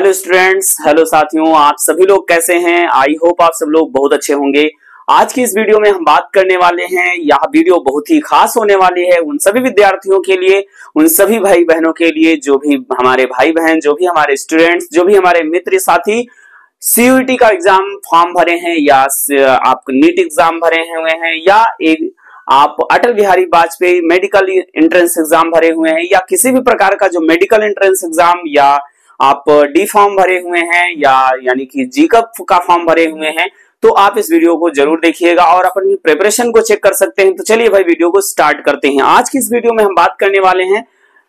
Hello students, hello साथियों, आप सभी लोग कैसे हैं। आई होप आप सब लोग बहुत अच्छे होंगे। आज की इस वीडियो में हम बात करने वाले हैं, यह वीडियो बहुत ही खास होने वाली है उन सभी विद्यार्थियों के लिए, उन सभी भाई बहनों के लिए जो भी हमारे भाई बहन, जो भी हमारे स्टूडेंट्स, जो भी हमारे मित्र साथी सीयूईटी का एग्जाम फॉर्म भरे हैं या आप नीट एग्जाम भरे हुए हैं या एक आप Atal Bihari Vajpayee medical entrance exam भरे हुए हैं या किसी भी प्रकार का जो मेडिकल एंट्रेंस एग्जाम या आप डी फॉर्म भरे हुए हैं या यानी कि जीकअप का फॉर्म भरे हुए हैं, तो आप इस वीडियो को जरूर देखिएगा और अपनी प्रिपरेशन को चेक कर सकते हैं। तो चलिए भाई वीडियो को स्टार्ट करते हैं। आज की इस वीडियो में हम बात करने वाले हैं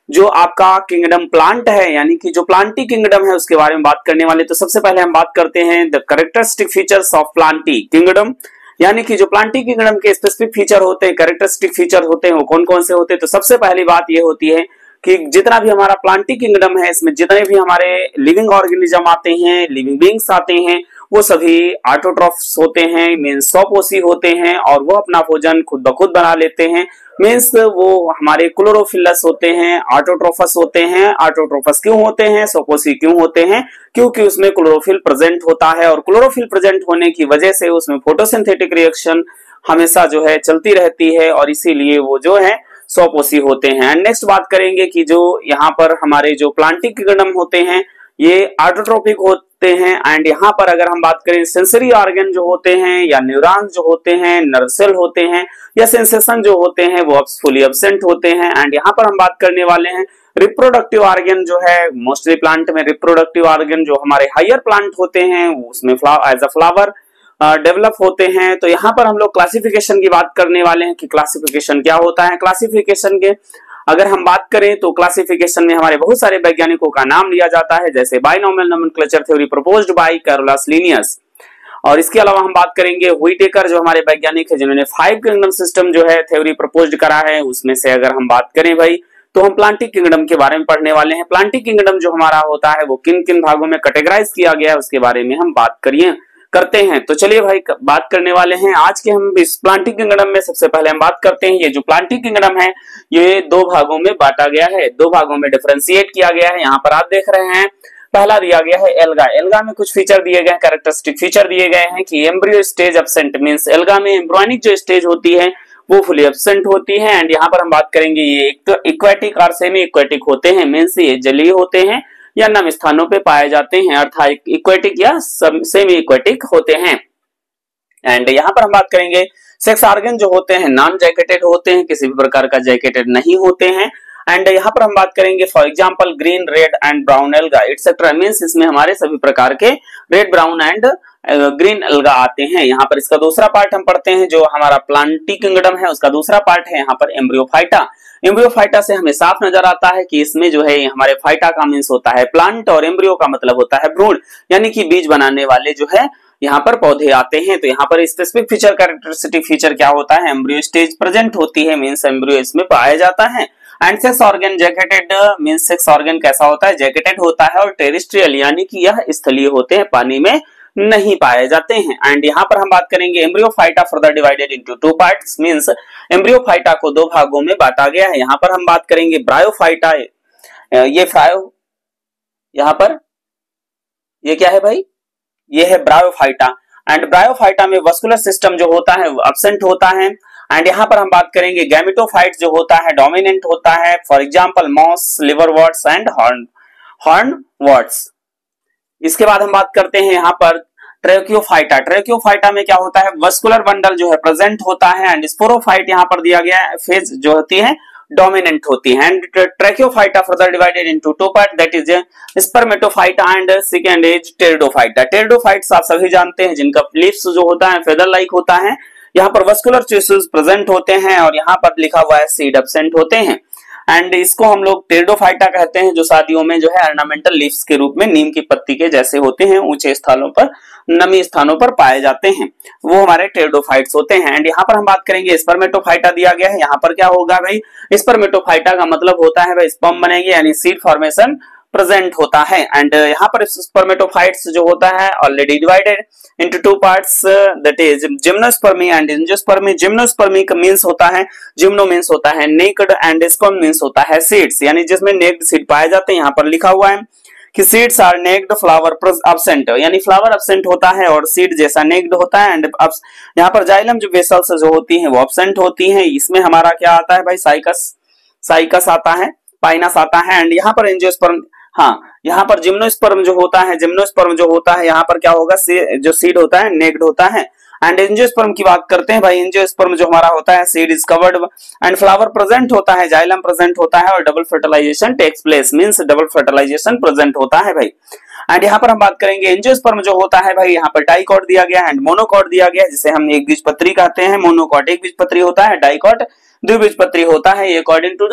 जो आपका किंगडम प्लांट है, यानी कि जो प्लांटी किंगडम है उसके बारे में बात करने वाले। तो सबसे पहले हम बात करते हैं the characteristic features of Plantae kingdom, यानी कि जो प्लांटी किंगडम के स्पेसिफिक फीचर होते हैं, कैरेक्टरिस्टिक फीचर होते हैं, वो कौन कौन से होते हैं। तो सबसे पहली बात ये होती है कि जितना भी हमारा प्लांटी किंगडम है, इसमें जितने भी हमारे लिविंग ऑर्गेनिज्म आते हैं, लिविंग बीइंग्स आते हैं, वो सभी ऑटोट्रॉफ्स होते हैं, मींस स्वपोषी होते हैं और वो अपना भोजन खुद ब खुद बना लेते हैं। मींस वो हमारे क्लोरोफिलस होते हैं, ऑटोट्रोफस होते हैं। ऑटोट्रोफस क्यों होते हैं, स्वपोषी क्यों होते हैं? क्योंकि उसमें क्लोरोफिल प्रेजेंट होता है और क्लोरोफिल प्रेजेंट होने की वजह से उसमें फोटोसिंथेटिक रिएक्शन हमेशा जो है चलती रहती है और इसीलिए वो जो है स्वपोषी होते हैं। एंड नेक्स्ट बात करेंगे कि जो यहाँ पर हमारे जो प्लांटी किंगडम होते हैं ये ऑटोट्रोपिक होते हैं। एंड यहाँ पर अगर हम बात करें सेंसरी ऑर्गन जो होते हैं या न्यूरॉन्स जो होते हैं, नर्व सेल होते हैं या सेंसेशन जो होते हैं वो फुली एब्सेंट होते हैं। एंड यहाँ पर हम बात करने वाले हैं रिप्रोडक्टिव ऑर्गन जो है, मोस्टली प्लांट में रिप्रोडक्टिव ऑर्गन जो हमारे हायर प्लांट होते हैं उसमें एज अ फ्लावर डेवलप होते हैं। तो यहाँ पर हम लोग क्लासिफिकेशन की बात करने वाले हैं कि क्लासिफिकेशन क्या होता है। क्लासिफिकेशन के अगर हम बात करें तो क्लासिफिकेशन में हमारे बहुत सारे वैज्ञानिकों का नाम लिया जाता है, जैसे binomial nomenclature theory proposed by Carolus Linnaeus. और इसके अलावा हम बात करेंगे व्हिटेकर जो हमारे वैज्ञानिक है जिन्होंने 5 किंगडम सिस्टम जो है थ्योरी प्रपोज्ड करा है। उसमें से अगर हम बात करें भाई तो हम प्लांटी किंगडम के बारे में पढ़ने वाले हैं। प्लांटी किंगडम जो हमारा होता है वो किन किन भागों में कैटेगराइज किया गया है उसके बारे में हम बात करते हैं। तो चलिए भाई बात करने वाले हैं आज के हम इस प्लांटी किंगडम में। सबसे पहले हम बात करते हैं ये जो प्लांटी किंगडम है ये 2 भागों में बांटा गया है, 2 भागों में डिफरेंशिएट किया गया है। यहाँ पर आप देख रहे हैं पहला दिया गया है एल्गा। एल्गा में कुछ फीचर दिए गए, कैरेक्टरिस्टिक फीचर दिए गए हैं कि embryo stage absent, means alga में एम्ब्रियोनिक जो स्टेज होती है वो फुली एब्सेंट होती है। एंड यहाँ पर हम बात करेंगे ये इक्वेटिक और सेमी इक्वेटिक होते हैं, मींस ये जलीय होते हैं या नम स्थानों पे पाए जाते हैं, अर्थात इक्वेटिक या सेमी इक्वेटिक होते हैं। एंड यहाँ पर हम बात करेंगे सेक्स ऑर्गन जो होते हैं नॉन जैकेटेड होते हैं, किसी भी प्रकार का जैकेटेड नहीं होते हैं। एंड यहाँ पर हम बात करेंगे for example green, red and brown alga etcetera, means इसमें हमारे सभी प्रकार के red, brown and green alga आते हैं। यहाँ पर इसका दूसरा पार्ट हम पढ़ते हैं जो हमारा प्लांटी किंगडम है उसका दूसरा पार्ट है यहाँ पर एम्ब्रियोफाइटा। एम्ब्रियोफाइटा से हमें साफ नजर आता है कि इसमें जो है हमारे फाइटा का मींस होता है प्लांट और एम्ब्रियो का मतलब होता है भ्रूण, यानी कि बीज बनाने वाले जो है यहाँ पर पौधे आते हैं। तो यहाँ पर स्पेसिफिक फीचर, कैरेक्टरिस्टिक फीचर क्या होता है, एम्ब्रियो स्टेज प्रेजेंट होती है, मींस एम्ब्रियो इसमें पाया जाता है। And sex organ jacketed, means sex organ कैसा होता है, जैकेटेड होता है और टेरेस्ट्रियल यानी कि यह स्थलीय होते हैं, पानी में नहीं पाए जाते हैं। एंड यहाँ पर हम बात करेंगे embryophyta further divided into 2 parts, means embryophyta को 2 भागों में बांटा गया है। यहाँ पर हम बात करेंगे ब्रायोफाइटा, ये यहाँ पर ये क्या है भाई, ये है ब्रायोफाइटा। एंड ब्रायोफाइटा में वस्कुलर सिस्टम जो होता है वो एब्सेंट होता है। एंड यहाँ पर हम बात करेंगे गैमेटोफाइट जो होता है डोमिनेंट होता है, फॉर एग्जांपल मॉस, लिवरवर्ट्स एंड हॉर्नवर्ट्स। इसके बाद हम बात करते हैं यहाँ पर ट्रैकियोफाइटा। ट्रैकियोफाइटा में क्या होता है, वस्कुलर बंडल जो है प्रेजेंट होता है। एंड स्पोरोफाइट यहाँ पर दिया गया है, फेज जो होती है डोमिनेंट होती है। And tracheophyta further divided into 2 part, that is spermatophyta and second is pteridophyta. Pteridophytes आप सभी जानते हैं जिनका लिप्स जो होता है फेदर लाइक होता है। यहाँ पर वस्कुलर टिश्यूज प्रेजेंट होते हैं और यहाँ पर लिखा हुआ है सीड एब्सेंट होते हैं। एंड इसको हम लोग टेरिडोफाइटा कहते हैं जो शादियों में जो है ऑर्नामेंटल लीव्स के रूप में नीम की पत्ती के जैसे होते हैं, ऊंचे स्थानों पर, नमी स्थानों पर पाए जाते हैं, वो हमारे टेरिडोफाइट्स होते हैं। एंड यहाँ पर हम बात करेंगे स्पर्मेटोफाइटा दिया गया है। यहाँ पर क्या होगा भाई, स्पर्मेटोफाइटा का मतलब होता है भाई स्पर्म बनेगी यानी सीड फॉर्मेशन प्रेजेंट होता है। एंड यहाँ पर स्पर्मेटोफाइट्स जो होता है already divided into 2 parts, that is gymnospermy and angiospermy। Gymnospermae का मींस होता है, जिम्नो मींस होता है नेक्ड एंड स्पर्म मींस होता है सीड्स, यानी जिसमें नेक्ड सीड पाए जाते हैं। यहाँ पर लिखा हुआ है कि seeds are naked, flower absent, यानी फ्लावर एब्सेंट होता है और सीड जैसा नेक्ड होता है। एंड यहाँ पर जाइलम जो वेसल्स जो होती हैं वो एब्सेंट होती हैं। इसमें हमारा क्या आता है भाई, साइकस आता है, पाइनस आता है। एंड यहाँ पर एंजियोस्पर्म, हाँ यहाँ पर जिम्नोस्पर्म जो होता है, यहाँ पर क्या होगा, जो सीड होता है नेक्ड होता है। एंड एंजियोस्पर्म की बात करते हैं भाई, एंजियोस्पर्म जो हमारा होता है, seed is covered and flower present होता है, जाइलम प्रेजेंट होता है और double fertilisation takes place, means double fertilisation present होता है भाई। एंड यहाँ पर हम बात करेंगे एंजियोस्पर्म जो होता है भाई, यहाँ पर डाइकॉट दिया गया है एंड मोनोकॉट दिया गया है, जिसे हम एक बीजपत्री कहते हैं। मोनोकॉट एक बीजपत्री होता है, डाइकॉट द्विबीजपत्री होता है। अकॉर्डिंग टू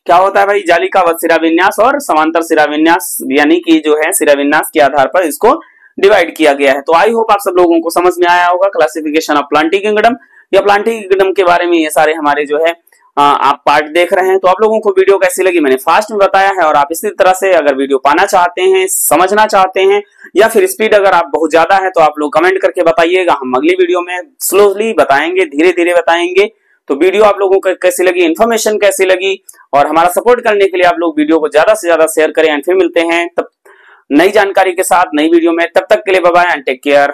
क्या होता है भाई, जालिकावत शिराविन्यास और समांतर शिराविन्यास, यानी कि जो है शिराविन्यास के आधार पर इसको डिवाइड किया गया है। तो आई होप आप सब लोगों को समझ में आया होगा क्लासिफिकेशन ऑफ प्लांटी किंगडम, या प्लांटी किंगडम के बारे में ये सारे हमारे जो है आप पार्ट देख रहे हैं। तो आप लोगों को वीडियो कैसी लगी, मैंने फास्ट में बताया है, और आप इसी तरह से अगर वीडियो पाना चाहते हैं, समझना चाहते हैं, या फिर स्पीड अगर आप बहुत ज्यादा है तो आप लोग कमेंट करके बताइएगा। हम अगली वीडियो में स्लोली बताएंगे, धीरे धीरे बताएंगे। तो वीडियो आप लोगों को कैसी लगी, इन्फॉर्मेशन कैसी लगी, और हमारा सपोर्ट करने के लिए आप लोग वीडियो को ज्यादा से ज्यादा शेयर करें। एंड फिर मिलते हैं तब नई जानकारी के साथ नई वीडियो में, तब तक के लिए bye bye and take care.